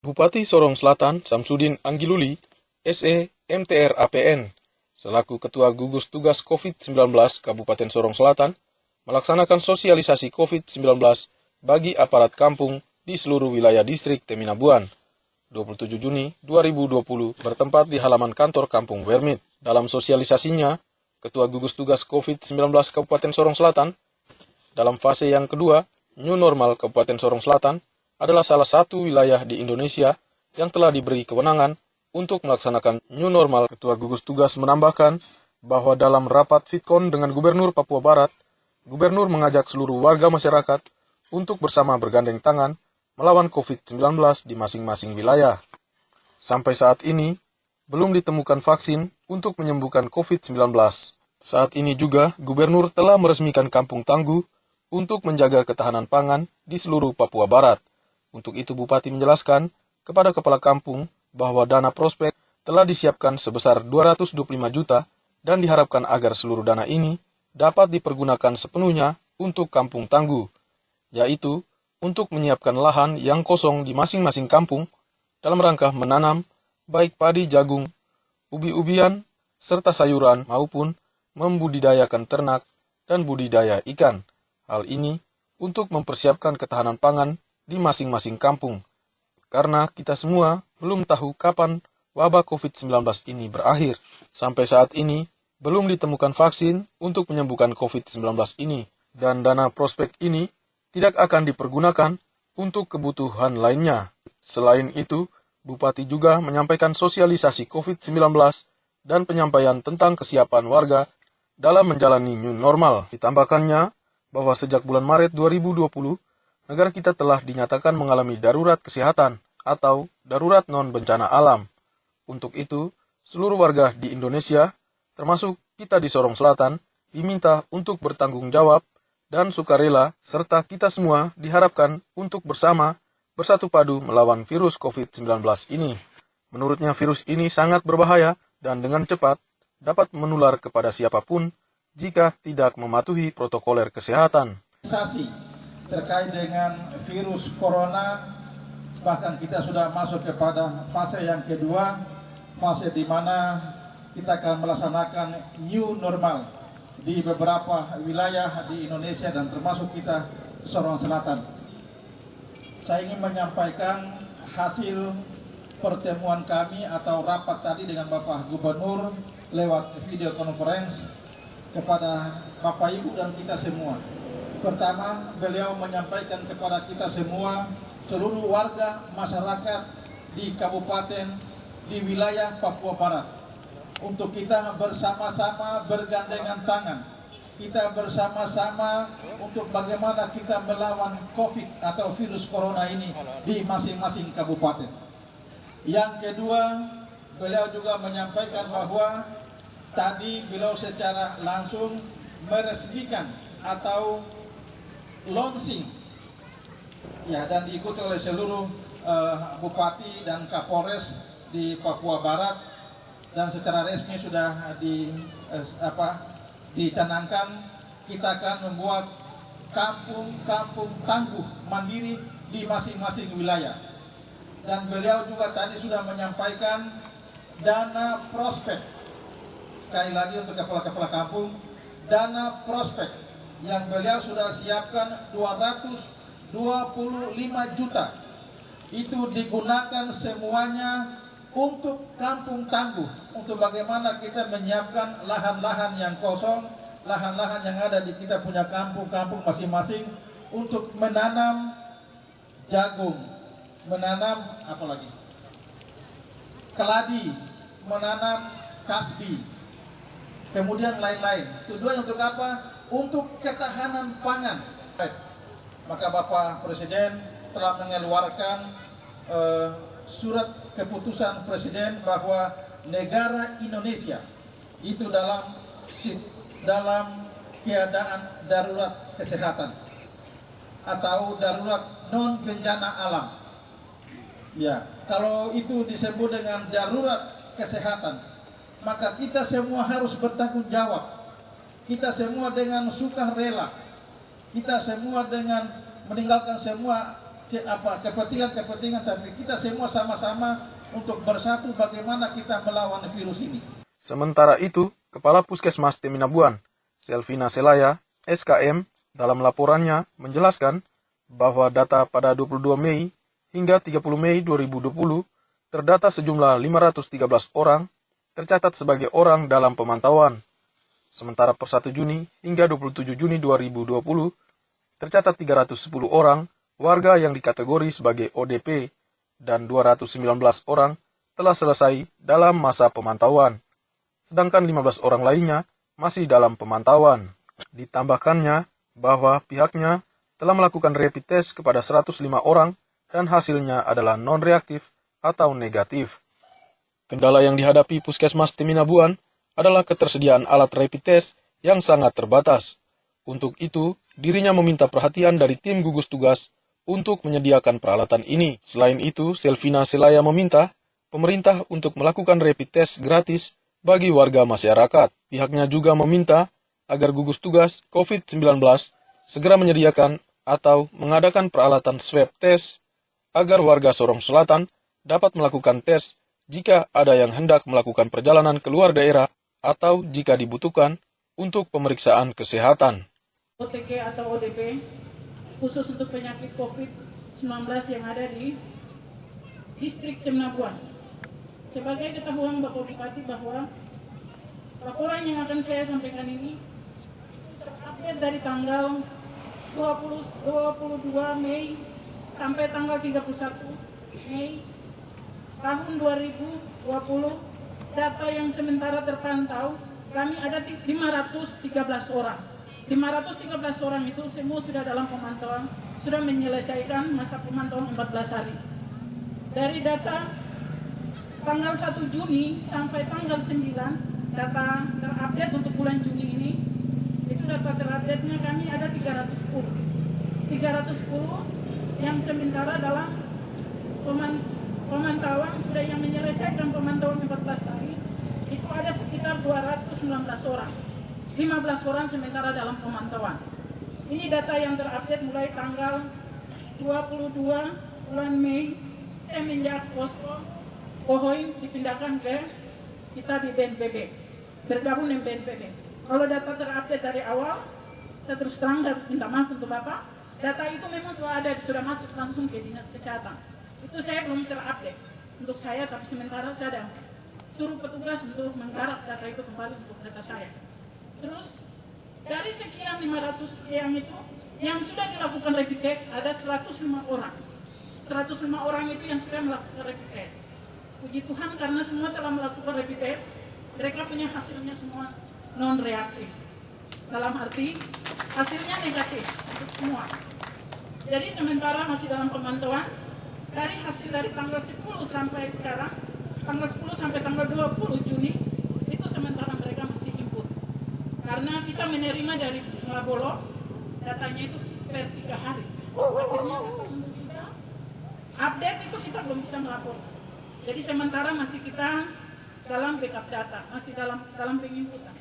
Bupati Sorong Selatan Samsudin Anggiluli, SE MTR APN, selaku Ketua Gugus Tugas COVID-19 Kabupaten Sorong Selatan, melaksanakan sosialisasi COVID-19 bagi aparat kampung di seluruh wilayah distrik Teminabuan. 27 Juni 2020 bertempat di halaman kantor Kampung Wermit. Dalam sosialisasinya, Ketua Gugus Tugas COVID-19 Kabupaten Sorong Selatan, dalam fase yang kedua, New Normal Kabupaten Sorong Selatan, adalah salah satu wilayah di Indonesia yang telah diberi kewenangan untuk melaksanakan New Normal. Ketua Gugus Tugas menambahkan bahwa dalam rapat Fitkon dengan Gubernur Papua Barat, Gubernur mengajak seluruh warga masyarakat untuk bersama bergandeng tangan melawan COVID-19 di masing-masing wilayah. Sampai saat ini, belum ditemukan vaksin untuk menyembuhkan COVID-19. Saat ini juga, Gubernur telah meresmikan Kampung Tangguh untuk menjaga ketahanan pangan di seluruh Papua Barat. Untuk itu Bupati menjelaskan kepada kepala kampung bahwa dana prospek telah disiapkan sebesar 225 juta dan diharapkan agar seluruh dana ini dapat dipergunakan sepenuhnya untuk Kampung Tangguh, yaitu untuk menyiapkan lahan yang kosong di masing-masing kampung dalam rangka menanam baik padi, jagung, ubi-ubian, serta sayuran maupun membudidayakan ternak dan budidaya ikan. Hal ini untuk mempersiapkan ketahanan pangan di masing-masing kampung, karena kita semua belum tahu kapan wabah COVID-19 ini berakhir. Sampai saat ini, belum ditemukan vaksin untuk menyembuhkan COVID-19 ini, dan dana prospek ini tidak akan dipergunakan untuk kebutuhan lainnya. Selain itu, Bupati juga menyampaikan sosialisasi COVID-19 dan penyampaian tentang kesiapan warga dalam menjalani new normal. Ditambahkannya bahwa sejak bulan Maret 2020, negara kita telah dinyatakan mengalami darurat kesehatan atau darurat non-bencana alam. Untuk itu, seluruh warga di Indonesia, termasuk kita di Sorong Selatan, diminta untuk bertanggung jawab dan sukarela, serta kita semua diharapkan untuk bersama bersatu padu melawan virus COVID-19 ini. Menurutnya virus ini sangat berbahaya dan dengan cepat dapat menular kepada siapapun jika tidak mematuhi protokoler kesehatan. Terkait dengan virus corona, bahkan kita sudah masuk kepada fase yang kedua, fase di mana kita akan melaksanakan new normal di beberapa wilayah di Indonesia dan termasuk kita Sorong Selatan. Saya ingin menyampaikan hasil pertemuan kami atau rapat tadi dengan Bapak Gubernur lewat video conference kepada Bapak Ibu dan kita semua. Pertama, beliau menyampaikan kepada kita semua, seluruh warga masyarakat di kabupaten, di wilayah Papua Barat, untuk kita bersama-sama bergandengan tangan. Kita bersama-sama untuk bagaimana kita melawan COVID atau virus corona ini di masing-masing kabupaten. Yang kedua, beliau juga menyampaikan bahwa tadi beliau secara langsung meresmikan atau launching ya, dan diikuti oleh seluruh bupati dan kapolres di Papua Barat, dan secara resmi sudah dicanangkan kita akan membuat kampung tangguh mandiri di masing-masing wilayah. Dan beliau juga tadi sudah menyampaikan dana prospek, sekali lagi untuk kepala-kepala kampung, dana prospek yang beliau sudah siapkan 225 juta. Itu digunakan semuanya untuk Kampung Tangguh, untuk bagaimana kita menyiapkan lahan-lahan yang kosong, lahan-lahan yang ada di kita punya kampung-kampung masing-masing untuk menanam jagung, menanam apalagi keladi, menanam kasbi, kemudian lain-lain. Tujuannya untuk apa? Untuk ketahanan pangan. Maka Bapak Presiden telah mengeluarkan surat keputusan Presiden bahwa negara Indonesia itu dalam keadaan darurat kesehatan atau darurat non bencana alam. Ya, kalau itu disebut dengan darurat kesehatan, maka kita semua harus bertanggung jawab. Kita semua dengan sukarela, kita semua dengan meninggalkan semua kepentingan, tapi kita semua sama-sama untuk bersatu bagaimana kita melawan virus ini. Sementara itu, Kepala Puskesmas Teminabuan, Selvina Selaya, SKM, dalam laporannya menjelaskan bahwa data pada 22 Mei hingga 30 Mei 2020 terdata sejumlah 513 orang tercatat sebagai orang dalam pemantauan. Sementara per 1 Juni hingga 27 Juni 2020 tercatat 310 orang warga yang dikategori sebagai ODP dan 219 orang telah selesai dalam masa pemantauan. Sedangkan 15 orang lainnya masih dalam pemantauan. Ditambahkannya bahwa pihaknya telah melakukan rapid test kepada 105 orang dan hasilnya adalah non-reaktif atau negatif. Kendala yang dihadapi Puskesmas Teminabuan adalah ketersediaan alat rapid test yang sangat terbatas. Untuk itu, dirinya meminta perhatian dari tim gugus tugas untuk menyediakan peralatan ini. Selain itu, Selvina Selaya meminta pemerintah untuk melakukan rapid test gratis bagi warga masyarakat. Pihaknya juga meminta agar gugus tugas COVID-19 segera menyediakan atau mengadakan peralatan swab test agar warga Sorong Selatan dapat melakukan tes jika ada yang hendak melakukan perjalanan keluar daerah atau jika dibutuhkan untuk pemeriksaan kesehatan. OTG atau ODP khusus untuk penyakit COVID-19 yang ada di distrik Teminabuan. Sebagai ketahuan Bapak Bupati bahwa laporan yang akan saya sampaikan ini terupdate dari tanggal 22 Mei sampai tanggal 31 Mei tahun 2020. Data yang sementara terpantau kami ada 513 orang. 513 orang itu semua sudah dalam pemantauan, sudah menyelesaikan masa pemantauan 14 hari. Dari data tanggal 1 Juni sampai tanggal 9, data terupdate untuk bulan Juni ini, itu data terupdate-nya kami ada 310 yang sementara dalam pemantauan sudah yang menyelesaikan pemantauan 14 hari, itu ada sekitar 219 orang. 15 orang sementara dalam pemantauan. Ini data yang terupdate mulai tanggal 22 bulan Mei semenjak posko Kohoin dipindahkan ke kita di BNPB, bergabung dengan BNPB. Kalau data terupdate dari awal, saya terus terang dan minta maaf untuk Bapak, data itu memang sudah masuk langsung ke Dinas Kesehatan. Itu saya belum terupdate untuk saya, tapi sementara saya ada suruh petugas untuk menggarap data itu kembali untuk data saya. Terus dari sekian 500 sekian itu yang sudah dilakukan rapid test ada 105 orang. 105 orang itu yang sudah melakukan rapid test. Puji Tuhan karena semua telah melakukan rapid test, mereka punya hasilnya semua non-reaktif. Dalam arti hasilnya negatif untuk semua. Jadi sementara masih dalam pemantauan, dari hasil dari tanggal 10 sampai sekarang, tanggal 10 sampai tanggal 20 Juni, itu sementara mereka masih input. Karena kita menerima dari Malabolo, datanya itu per 3 hari. Akhirnya untuk kita update itu kita belum bisa melapor. Jadi sementara masih kita dalam backup data, masih dalam penginputan.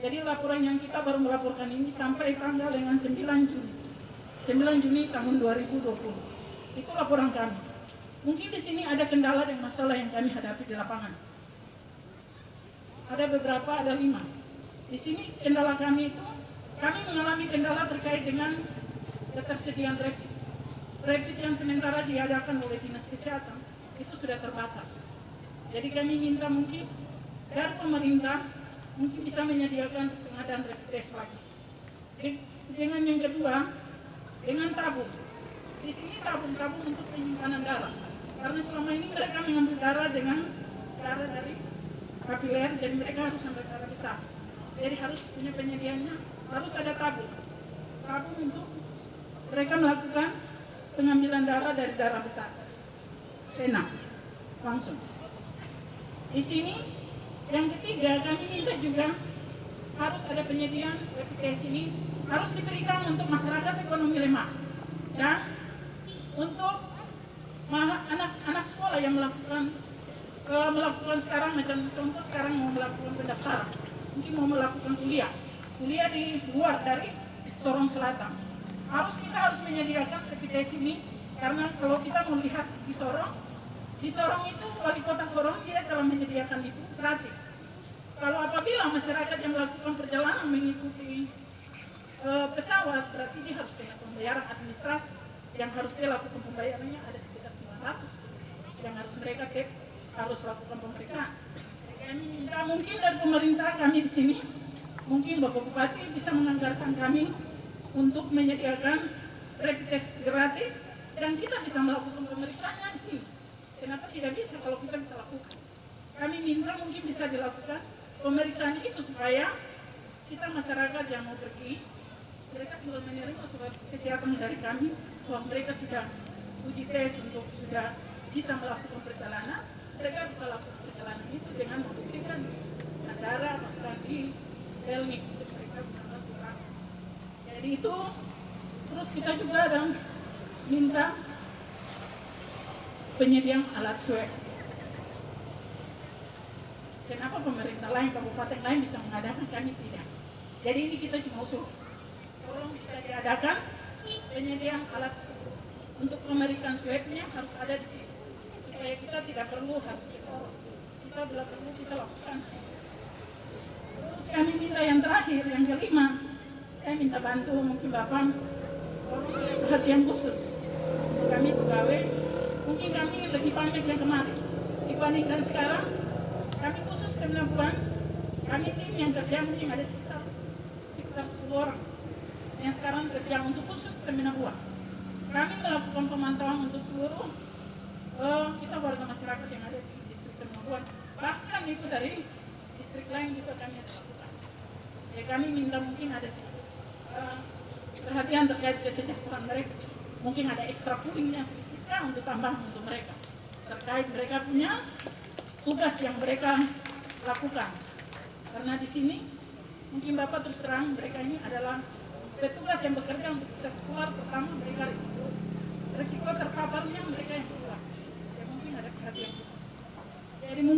Jadi laporan yang kita baru melaporkan ini sampai tanggal dengan 9 Juni. 9 Juni tahun 2020. Itu laporan kami. Mungkin di sini ada kendala dan masalah yang kami hadapi di lapangan. Ada beberapa, ada 5. Di sini kendala kami itu, kami mengalami kendala terkait dengan ketersediaan rapid. Rapid yang sementara diadakan oleh Dinas Kesehatan itu sudah terbatas. Jadi kami minta mungkin dari pemerintah mungkin bisa menyediakan pengadaan rapid test lagi. Dengan yang kedua, dengan tabung. Di sini tabung-tabung untuk penyimpanan darah. Karena selama ini mereka mengambil darah dengan darah dari kapiler, jadi mereka harus sampai darah besar. Jadi harus punya penyediaannya, harus ada tabung untuk mereka melakukan pengambilan darah dari darah besar, pena langsung. Di sini yang ketiga kami minta juga harus ada penyediaan rapid test ini harus diberikan untuk masyarakat ekonomi lemah dan untuk anak sekolah yang melakukan sekarang, macam contoh sekarang mau melakukan pendaftaran, mungkin mau melakukan kuliah di luar dari Sorong Selatan. Kita harus menyediakan rapid test ini Karena kalau kita melihat di Sorong itu wali kota Sorong dia telah menyediakan itu gratis. Kalau apabila masyarakat yang melakukan perjalanan mengikuti pesawat, berarti dia harus kena pembayaran administrasi yang harus dia lakukan pembayarannya ada sekitar 900 yang harus mereka harus lakukan pemeriksaan. Kami minta mungkin dari pemerintah kami di sini, mungkin Bapak Bupati bisa menganggarkan kami untuk menyediakan rapid test gratis dan kita bisa melakukan pemeriksaannya di sini. Kenapa tidak bisa kalau kita bisa lakukan? Kami minta mungkin bisa dilakukan pemeriksaan itu supaya kita masyarakat yang mau pergi, mereka tinggal menerima surat kesehatan dari kami bahwa mereka sudah uji tes untuk sudah bisa melakukan perjalanan, mereka bisa lakukan perjalanan itu dengan membuktikan di bandara bahkan di Belnik untuk mereka gunakan turang. Jadi itu terus kita juga ada minta penyediaan alat swab. Kenapa pemerintah lain, kabupaten lain bisa mengadakan, kami tidak. Jadi ini kita cuma usul, tolong bisa diadakan penyediaan alat untuk pemeriksaan swabnya harus ada di sini, supaya kita tidak perlu harus ke Sorong. Kita bila perlu kita lakukan di sini. Terus kami minta yang terakhir, yang kelima, saya minta bantu mungkin Bapak tolong beri perhatian khusus untuk kami pegawai. Mungkin kami lebih banyak yang kemarin dibandingkan sekarang. Kami khusus Kemenabuan, kami tim yang kerja mungkin ada sekitar 10 orang yang sekarang kerja untuk khusus Kemenabuan. Kami melakukan pemantauan untuk seluruh kita warga masyarakat yang ada di distrik Kemenabuan. Bahkan itu dari distrik lain juga kami ada lakukan. Ya kami minta mungkin ada perhatian terkait kesejahteraan mereka. Mungkin ada ekstra pulingnya sedikit untuk tambahan untuk mereka. Terkait mereka punya tugas yang mereka lakukan. Karena di sini mungkin Bapak terus terang mereka ini adalah petugas yang bekerja untuk tertular. Pertama mereka risiko terpaparnya mereka yang keluar. Ya mungkin ada perhatian khusus. Jadi